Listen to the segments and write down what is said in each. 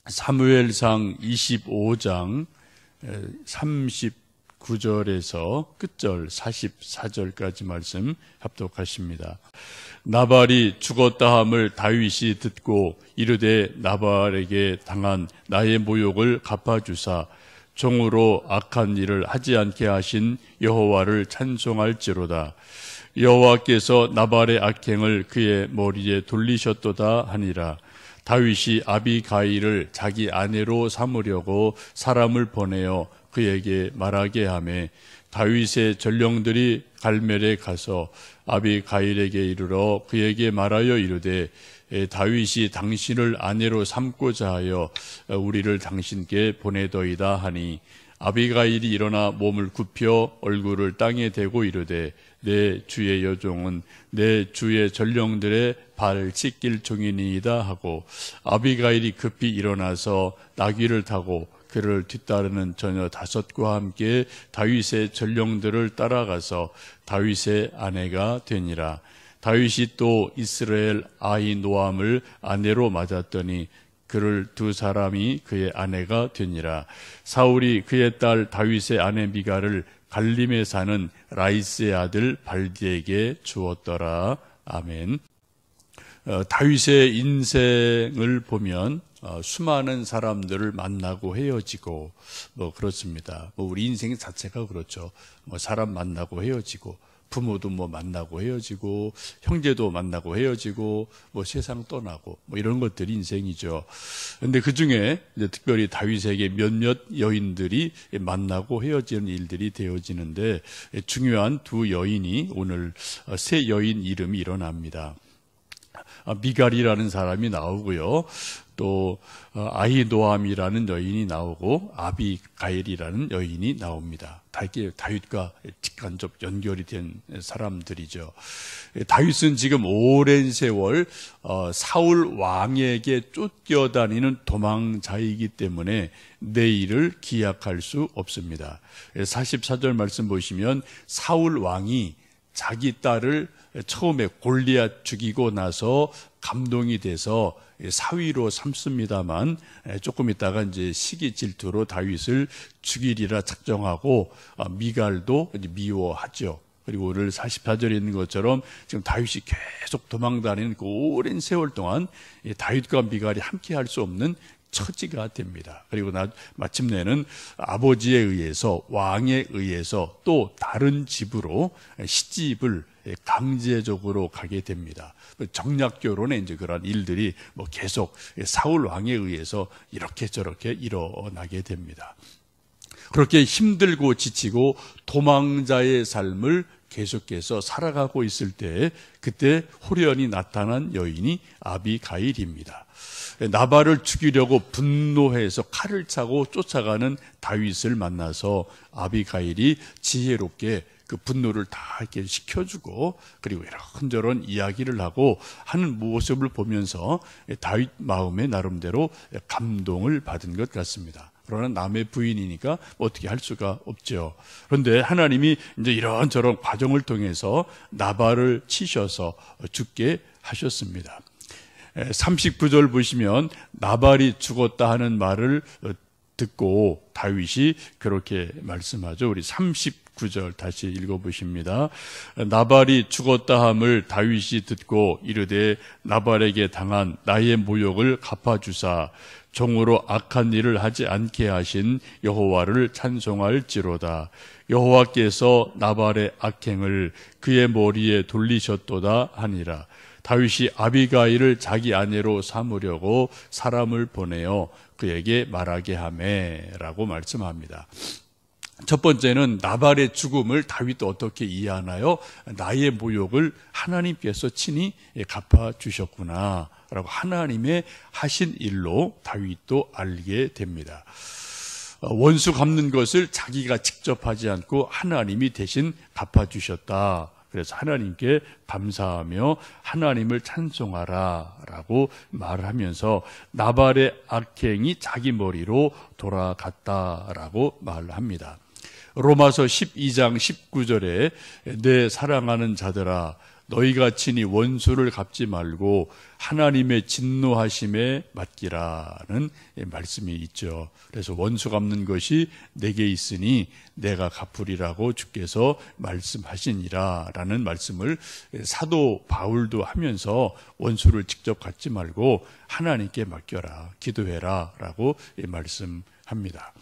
사무엘상 25장 39절에서 끝절 44절까지 말씀 합독하십니다. 나발이 죽었다 함을 다윗이 듣고 이르되 나발에게 당한 나의 모욕을 갚아주사 종으로 악한 일을 하지 않게 하신 여호와를 찬송할지로다. 여호와께서 나발의 악행을 그의 머리에 돌리셨도다 하니라. 다윗이 아비가일을 자기 아내로 삼으려고 사람을 보내어 그에게 말하게 하매 다윗의 전령들이 갈멜에 가서 아비가일에게 이르러 그에게 말하여 이르되 다윗이 당신을 아내로 삼고자 하여 우리를 당신께 보내더이다 하니 아비가일이 일어나 몸을 굽혀 얼굴을 땅에 대고 이르되 내 주의 여종은 내 주의 전령들의 발 씻길 종이니이다 하고 아비가일이 급히 일어나서 나귀를 타고 그를 뒤따르는 처녀 5과 함께 다윗의 전령들을 따라가서 다윗의 아내가 되니라. 다윗이 또 이스라엘 아히노암을 아내로 맞았더니 그를 2사람이 그의 아내가 되니라. 사울이 그의 딸 다윗의 아내 미갈을 갈림에 사는 라이스의 아들 발디에게 주었더라. 아멘. 다윗의 인생을 보면 수많은 사람들을 만나고 헤어지고 그렇습니다. 우리 인생 자체가 그렇죠. 사람 만나고 헤어지고 부모도 만나고 헤어지고 형제도 만나고 헤어지고 세상 떠나고 이런 것들이 인생이죠. 그런데 그 중에 특별히 다윗에게 몇몇 여인들이 만나고 헤어지는 일들이 되어지는데 중요한 2 여인이 오늘 3 여인 이름이 일어납니다. 미갈이라는 사람이 나오고요. 또 아히노암이라는 여인이 나오고 아비가일이라는 여인이 나옵니다. 다윗과 직간접 연결이 된 사람들이죠. 다윗은 지금 오랜 세월 사울 왕에게 쫓겨다니는 도망자이기 때문에 내일을 기약할 수 없습니다. 44절 말씀 보시면 사울 왕이 자기 딸을 처음에 골리앗 죽이고 나서 감동이 돼서 사위로 삼습니다만 조금 있다가 이제 시기 질투로 다윗을 죽이리라 작정하고 미갈도 미워하죠. 그리고 오늘 44절에 있는 것처럼 지금 다윗이 계속 도망다니는 그 오랜 세월 동안 다윗과 미갈이 함께 할 수 없는 처지가 됩니다. 그리고 마침내는 아버지에 의해서 왕에 의해서 또 다른 집으로 시집을 강제적으로 가게 됩니다. 정략 결혼의 이제 그런 일들이 계속 사울 왕에 의해서 이렇게 저렇게 일어나게 됩니다. 그렇게 힘들고 지치고 도망자의 삶을 계속해서 살아가고 있을 때 그때 호련히 나타난 여인이 아비가일입니다. 나발을 죽이려고 분노해서 칼을 차고 쫓아가는 다윗을 만나서 아비가일이 지혜롭게 그 분노를 다 이렇게 식혀주고 그리고 이런저런 이야기를 하고 하는 모습을 보면서 다윗 마음에 나름대로 감동을 받은 것 같습니다. 그러나 남의 부인이니까 어떻게 할 수가 없죠. 그런데 하나님이 이제 이런저런 과정을 통해서 나발을 치셔서 죽게 하셨습니다. 39절 보시면 나발이 죽었다 하는 말을 듣고 다윗이 그렇게 말씀하죠. 우리 39절 다시 읽어보십니다. 나발이 죽었다 함을 다윗이 듣고 이르되 나발에게 당한 나의 모욕을 갚아주사 종으로 악한 일을 하지 않게 하신 여호와를 찬송할지로다. 여호와께서 나발의 악행을 그의 머리에 돌리셨도다 하니라. 다윗이 아비가일을 자기 아내로 삼으려고 사람을 보내어 그에게 말하게 하매라고 말씀합니다. 첫 번째는 나발의 죽음을 다윗도 어떻게 이해하나요? 나의 모욕을 하나님께서 친히 갚아주셨구나 라고 하나님의 하신 일로 다윗도 알게 됩니다. 원수 갚는 것을 자기가 직접 하지 않고 하나님이 대신 갚아주셨다. 그래서 하나님께 감사하며 하나님을 찬송하라 라고 말을 하면서 나발의 악행이 자기 머리로 돌아갔다라고 말을 합니다. 로마서 12장 19절에 내 사랑하는 자들아 너희가 친히 원수를 갚지 말고 하나님의 진노하심에 맡기라는 말씀이 있죠. 그래서 원수 갚는 것이 내게 있으니 내가 갚으리라고 주께서 말씀하시니라 라는 말씀을 사도 바울도 하면서 원수를 직접 갚지 말고 하나님께 맡겨라, 기도해라 라고 말씀합니다.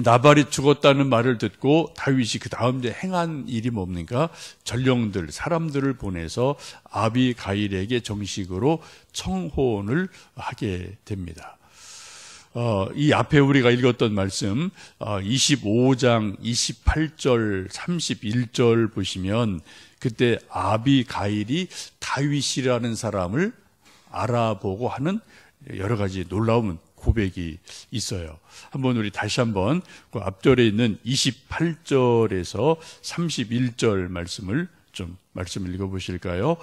나발이 죽었다는 말을 듣고 다윗이 그 다음 행한 일이 뭡니까? 전령들, 사람들을 보내서 아비가일에게 정식으로 청혼을 하게 됩니다. 이 앞에 우리가 읽었던 말씀 25장 28절 31절 보시면 그때 아비가일이 다윗이라는 사람을 알아보고 하는 여러 가지 놀라운 고백이 있어요. 한번 우리 다시 한번 그 앞절에 있는 28절에서 31절 말씀을 읽어보실까요?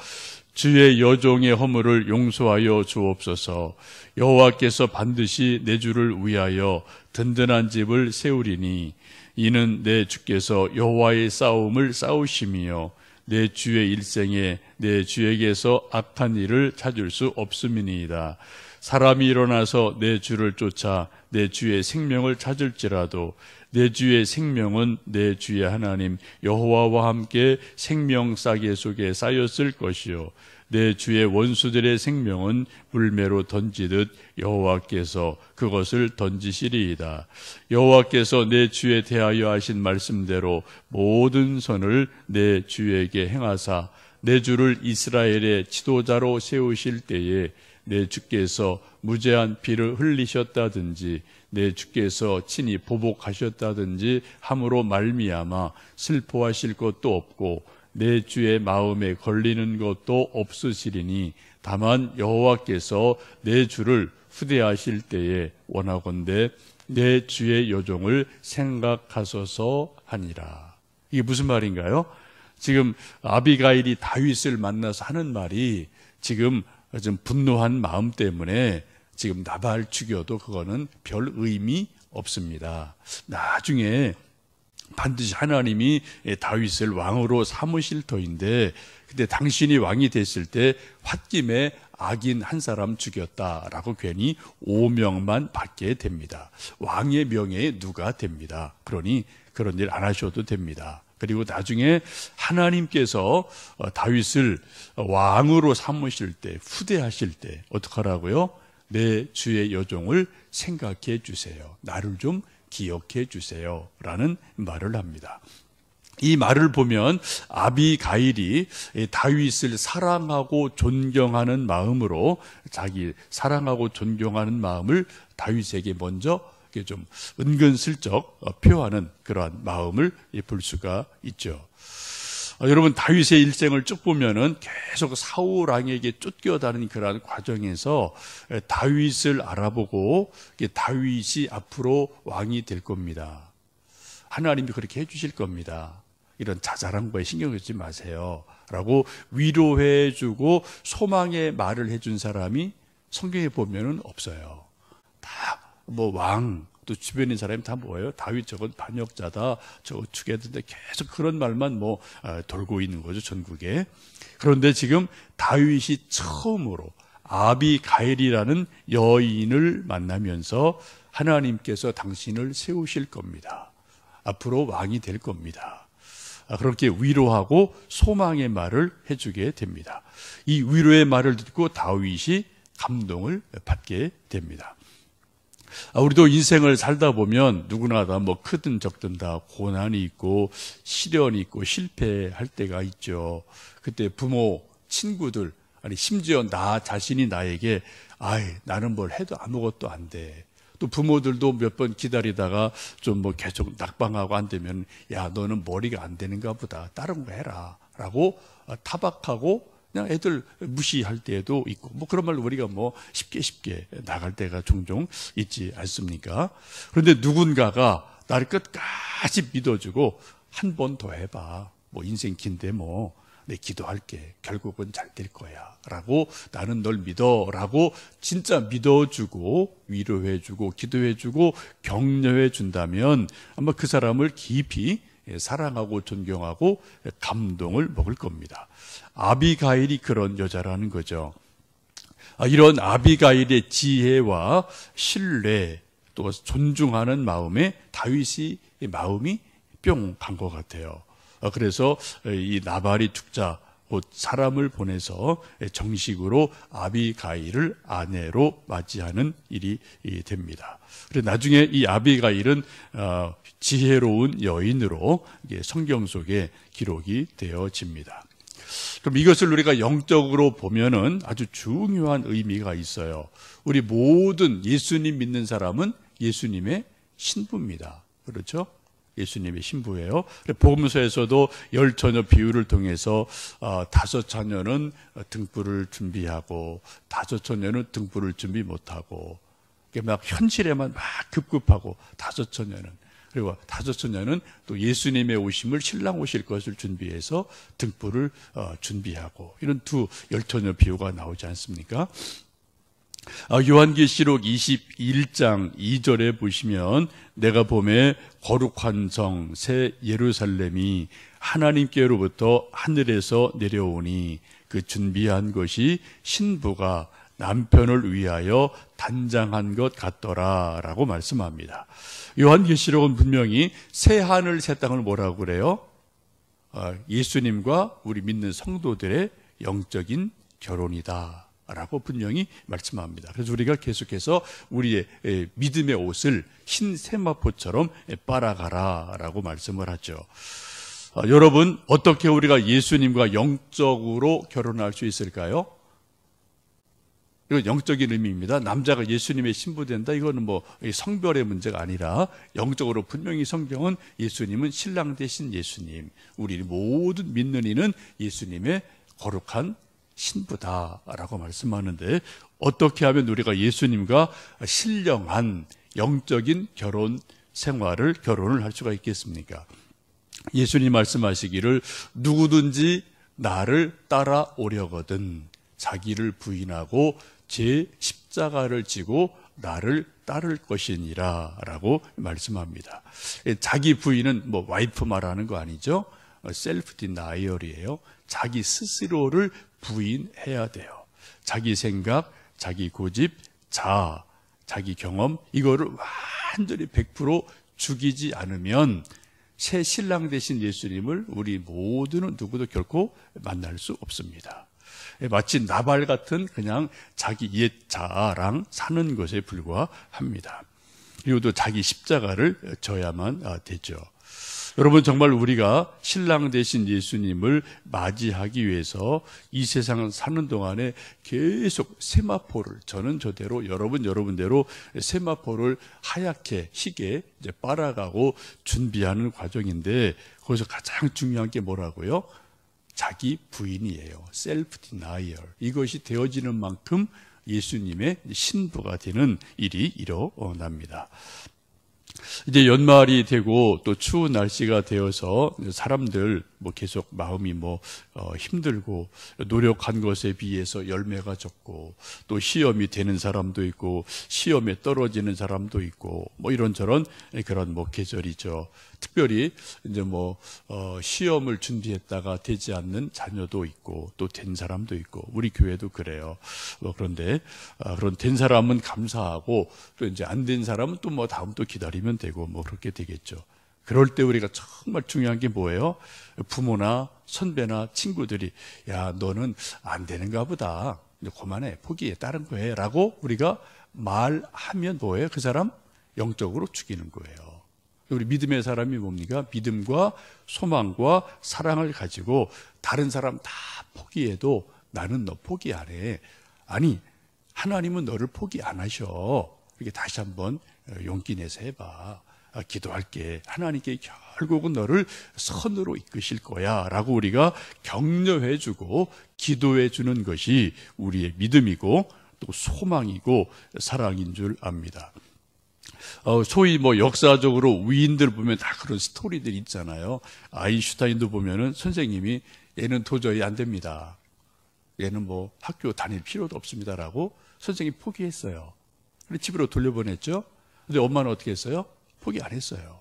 주의 여종의 허물을 용서하여 주옵소서. 여호와께서 반드시 내 주를 위하여 든든한 집을 세우리니 이는 내 주께서 여호와의 싸움을 싸우심이요 내 주의 일생에 내 주에게서 악한 일을 찾을 수 없음이니이다. 사람이 일어나서 내 주를 쫓아 내 주의 생명을 찾을지라도 내 주의 생명은 내 주의 하나님 여호와와 함께 생명 싸개 속에 쌓였을 것이요 내 주의 원수들의 생명은 물매로 던지듯 여호와께서 그것을 던지시리이다. 여호와께서 내 주에 대하여 하신 말씀대로 모든 선을 내 주에게 행하사 내 주를 이스라엘의 지도자로 세우실 때에 내 주께서 무죄한 피를 흘리셨다든지 내 주께서 친히 보복하셨다든지 함으로 말미암아 슬퍼하실 것도 없고 내 주의 마음에 걸리는 것도 없으시리니 다만 여호와께서 내 주를 후대하실 때에 원하건대 내 주의 여종을 생각하소서 하니라. 이게 무슨 말인가요? 지금 아비가일이 다윗을 만나서 하는 말이 지금 좀 분노한 마음 때문에 지금 나발 죽여도 그거는 별 의미 없습니다. 나중에 반드시 하나님이 다윗을 왕으로 삼으실 터인데 그때 당신이 왕이 됐을 때 홧김에 악인 한 사람 죽였다라고 괜히 오명만 받게 됩니다. 왕의 명예에 누가 됩니다. 그러니 그런 일 안 하셔도 됩니다. 그리고 나중에 하나님께서 다윗을 왕으로 삼으실 때, 후대하실 때 어떻게 하라고요? 내 주의 여종을 생각해 주세요. 나를 좀 기억해 주세요. 라는 말을 합니다. 이 말을 보면 아비가일이 다윗을 사랑하고 존경하는 마음으로 자기 사랑하고 존경하는 마음을 다윗에게 먼저 좀 은근슬쩍 표하는 그러한 마음을 볼 수가 있죠. 여러분 다윗의 일생을 쭉 보면은 계속 사울 왕에게 쫓겨다니는 그러한 과정에서 다윗을 알아보고 다윗이 앞으로 왕이 될 겁니다. 하나님이 그렇게 해주실 겁니다. 이런 자잘한 거에 신경 쓰지 마세요. 라고 위로해주고 소망의 말을 해준 사람이 성경에 보면은 없어요. 다 왕, 또 주변에 사람이 다 뭐예요? 다윗 저건 반역자다, 저거 죽였는데 계속 그런 말만 돌고 있는 거죠, 전국에. 그런데 지금 다윗이 처음으로 아비가일이라는 여인을 만나면서 하나님께서 당신을 세우실 겁니다. 앞으로 왕이 될 겁니다. 그렇게 위로하고 소망의 말을 해주게 됩니다. 이 위로의 말을 듣고 다윗이 감동을 받게 됩니다. 우리도 인생을 살다 보면 누구나 다 크든 적든 다 고난이 있고 시련이 있고 실패할 때가 있죠. 그때 부모, 친구들, 아니 심지어 나 자신이 나에게 나는 뭘 해도 아무것도 안 돼. 또 부모들도 몇 번 기다리다가 좀 계속 낙방하고 안 되면 야 너는 머리가 안 되는가 보다. 다른 거 해라. 라고 타박하고 그냥 애들 무시할 때도 있고 그런 말로 우리가 쉽게 나갈 때가 종종 있지 않습니까? 그런데 누군가가 나를 끝까지 믿어주고 한 번 더 해봐. 인생 긴데 내 기도할게. 결국은 잘 될 거야. 라고 나는 널 믿어. 라고 진짜 믿어주고 위로해주고 기도해주고 격려해 준다면 아마 그 사람을 깊이 사랑하고 존경하고 감동을 먹을 겁니다. 아비가일이 그런 여자라는 거죠. 이런 아비가일의 지혜와 신뢰 또 존중하는 마음에 다윗이 마음이 뿅 간 것 같아요. 그래서 이 나발이 죽자 곧 사람을 보내서 정식으로 아비가일을 아내로 맞이하는 일이 됩니다. 그래서 나중에 이 아비가일은 지혜로운 여인으로 성경 속에 기록이 되어집니다. 그럼 이것을 우리가 영적으로 보면은 아주 중요한 의미가 있어요. 우리 모든 예수님 믿는 사람은 예수님의 신부입니다. 그렇죠? 예수님의 신부예요. 복음서에서도 10처녀 비유를 통해서 5처녀는 등불을 준비하고 5처녀는 등불을 준비 못하고 막 현실에만 막 급급하고 5처녀는 그리고 5처녀는 또 예수님의 오심을 신랑 오실 것을 준비해서 등불을 준비하고 이런 두 10처녀 비유가 나오지 않습니까? 요한계시록 21장 2절에 보시면 내가 보매 거룩한 성 새 예루살렘이 하나님께로부터 하늘에서 내려오니 그 준비한 것이 신부가 남편을 위하여 단장한 것 같더라 라고 말씀합니다. 요한계시록은 분명히 새 하늘 새 땅을 뭐라고 그래요? 예수님과 우리 믿는 성도들의 영적인 결혼이다 라고 분명히 말씀합니다. 그래서 우리가 계속해서 우리의 믿음의 옷을 흰 세마포처럼 빨아가라 라고 말씀을 하죠. 여러분, 어떻게 우리가 예수님과 영적으로 결혼할 수 있을까요? 이건 영적인 의미입니다. 남자가 예수님의 신부된다. 이거는 뭐 성별의 문제가 아니라 영적으로 분명히 성경은 예수님은 신랑 되신 예수님, 우리 모든 믿는 이는 예수님의 거룩한 신부다라고 말씀하는데 어떻게 하면 우리가 예수님과 신령한 영적인 결혼을 할 수가 있겠습니까? 예수님 말씀하시기를 누구든지 나를 따라오려거든 자기를 부인하고 제 십자가를 지고 나를 따를 것이니라 라고 말씀합니다. 자기 부인은 뭐 와이프 말하는 거 아니죠? 셀프 디나이얼이에요. 자기 스스로를 부인해야 돼요. 자기 생각, 자기 고집, 자기 경험 이거를 완전히 100% 죽이지 않으면 새 신랑 되신 예수님을 우리 모두는 누구도 결코 만날 수 없습니다. 마치 나발 같은 그냥 자기 옛 자아랑 사는 것에 불과합니다. 그리고 또 자기 십자가를 져야만 되죠. 여러분 정말 우리가 신랑 되신 예수님을 맞이하기 위해서 이 세상을 사는 동안에 계속 세마포를 저는 저대로 여러분대로 세마포를 하얗게 희게 이제 빨아가고 준비하는 과정인데 거기서 가장 중요한 게 뭐라고요? 자기 부인이에요. 셀프 디나이얼. 이것이 되어지는 만큼 예수님의 신부가 되는 일이 일어납니다. 이제 연말이 되고 또 추운 날씨가 되어서 사람들 뭐 계속 마음이 힘들고 노력한 것에 비해서 열매가 적고 또 시험이 되는 사람도 있고 시험에 떨어지는 사람도 있고 뭐 이런저런 그런 계절이죠. 특별히 이제 시험을 준비했다가 되지 않는 자녀도 있고 또 된 사람도 있고 우리 교회도 그래요. 그런데 그런 된 사람은 감사하고 또 이제 안 된 사람은 또 다음 또 기다리면 되고 그렇게 되겠죠. 그럴 때 우리가 정말 중요한 게 뭐예요? 부모나 선배나 친구들이 야 너는 안 되는가 보다. 그만해. 포기해. 다른 거 해. 라고 우리가 말하면 뭐예요? 그 사람 영적으로 죽이는 거예요. 우리 믿음의 사람이 뭡니까? 믿음과 소망과 사랑을 가지고 다른 사람 다 포기해도 나는 너 포기 안 해. 아니 하나님은 너를 포기 안 하셔. 이렇게 다시 한번 용기 내서 해봐. 기도할게. 하나님께 결국은 너를 선으로 이끄실 거야 라고 우리가 격려해주고 기도해주는 것이 우리의 믿음이고 또 소망이고 사랑인 줄 압니다. 소위 역사적으로 위인들 보면 다 그런 스토리들이 있잖아요. 아인슈타인도 보면은 선생님이 얘는 도저히 안 됩니다. 얘는 학교 다닐 필요도 없습니다라고 선생님이 포기했어요. 그래서 집으로 돌려보냈죠. 근데 엄마는 어떻게 했어요? 포기 안 했어요.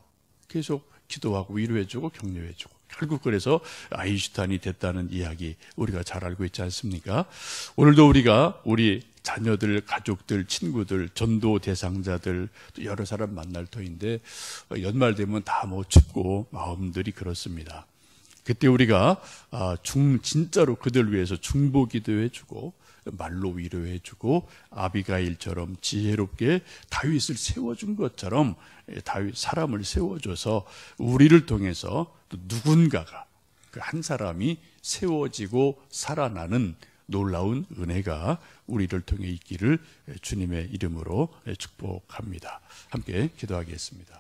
계속 기도하고 위로해주고 격려해주고 결국 그래서 아인슈타인이 됐다는 이야기 우리가 잘 알고 있지 않습니까? 오늘도 우리가 우리 자녀들, 가족들, 친구들, 전도 대상자들 또 여러 사람 만날 터인데 연말 되면 다 뭐 춥고 마음들이 그렇습니다. 그때 우리가 진짜로 그들 위해서 중보 기도해주고 말로 위로해주고 아비가일처럼 지혜롭게 다윗을 세워준 것처럼 다윗 사람을 세워줘서 우리를 통해서 또 누군가가 그 한 사람이 세워지고 살아나는 놀라운 은혜가 우리를 통해 있기를 주님의 이름으로 축복합니다. 함께 기도하겠습니다.